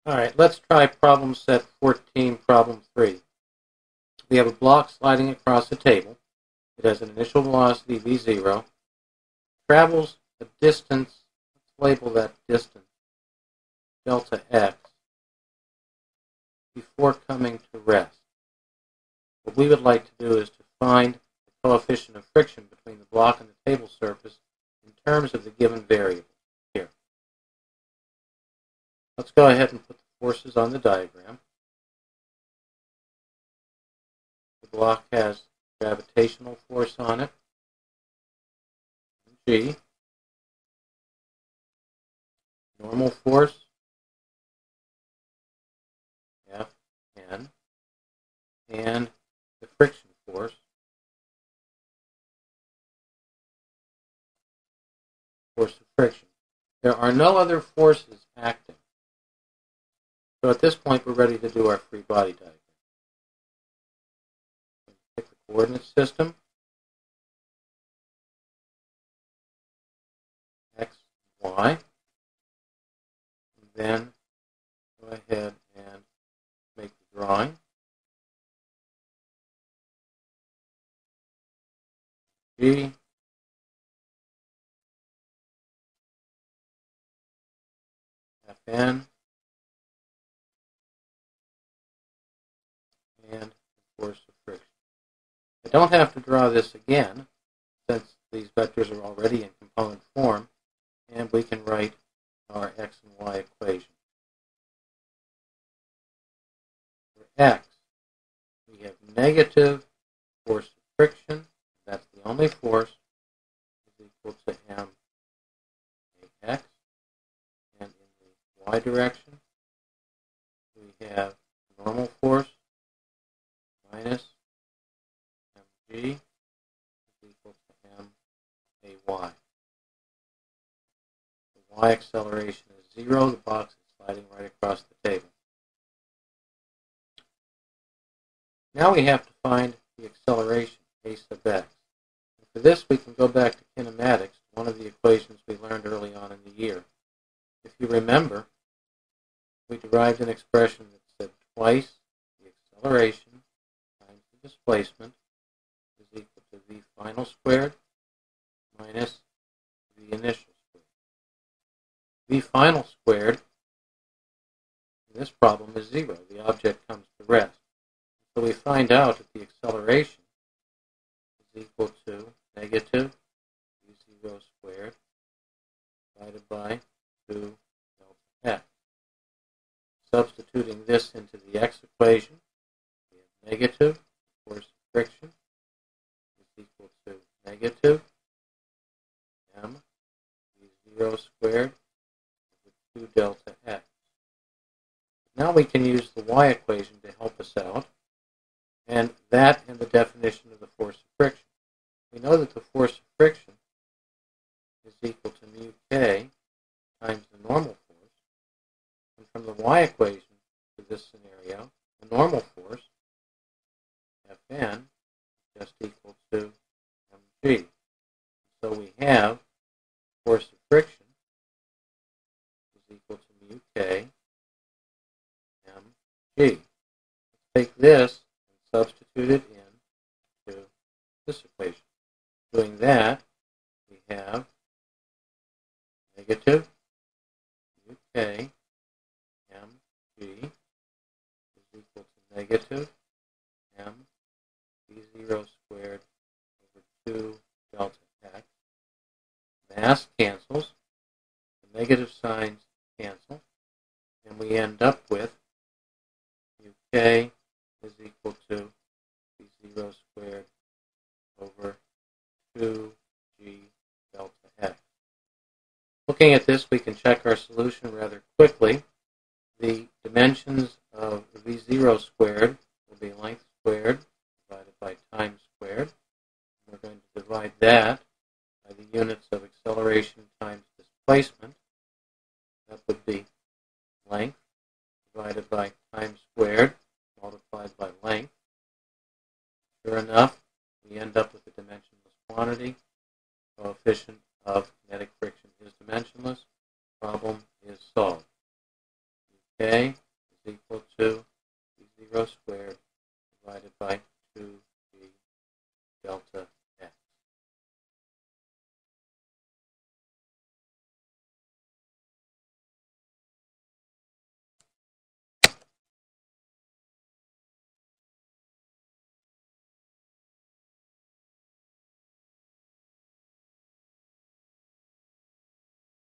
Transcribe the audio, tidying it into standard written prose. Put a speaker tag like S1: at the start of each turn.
S1: All right, let's try problem set 14, problem 3. We have a block sliding across a table. It has an initial velocity v0, travels a distance, let's label that distance, delta x, before coming to rest. What we would like to do is to find the coefficient of friction between the block and the table surface in terms of the given variable here. Let's go ahead and put the forces on the diagram. The block has gravitational force on it, G, normal force, Fn, and the friction force, force of friction. There are no other forces acting. So at this point, we're ready to do our free body diagram. Pick the coordinate system, x, y, and then go ahead and make the drawing. G, Fn, and force of friction. I don't have to draw this again, since these vectors are already in component form, and we can write our x and y equation. For x, we have negative force of friction, that's the only force, is equal to m ax, and in the y direction, we have normal force minus mg is equal to m ay. The y acceleration is 0. The box is sliding right across the table. Now we have to find the acceleration, a sub x. And for this, we can go back to kinematics, one of the equations we learned early on in the year. If you remember, we derived an expression that said twice the acceleration times the displacement is equal to v final squared minus v initial squared. V final squared in this problem is 0. The object comes to rest. So we find out that the acceleration is equal to negative v0 squared divided by 2 delta x. Substituting this into the x equation, we have negative force of friction is equal to negative m v0 squared over 2 delta x. Now we can use the y equation to help us out, and that and the definition of the force of friction. We know that the force of friction is equal to mu k times the normal force, and from the y equation for this scenario, the normal force, Fn, is just equal to mg. So we have force of friction is equal to mu k mg. Let's take this and substitute it into this equation. Doing that, we have negative mu k mg is equal to negative m v0 squared over 2 delta x. Mass cancels, the negative signs cancel, and we end up with mu k is equal to v0 squared over 2g delta x. Looking at this, we can check our solution rather quickly. The dimensions of v0 squared will be length squared divided by time squared. We're going to divide that by the units of acceleration times displacement. That would be length divided by time squared multiplied by length. Sure enough, we end up with a dimensionless quantity coefficient of kinetic friction is dimensionless. Problem is solved. K is equal to V0 squared divided by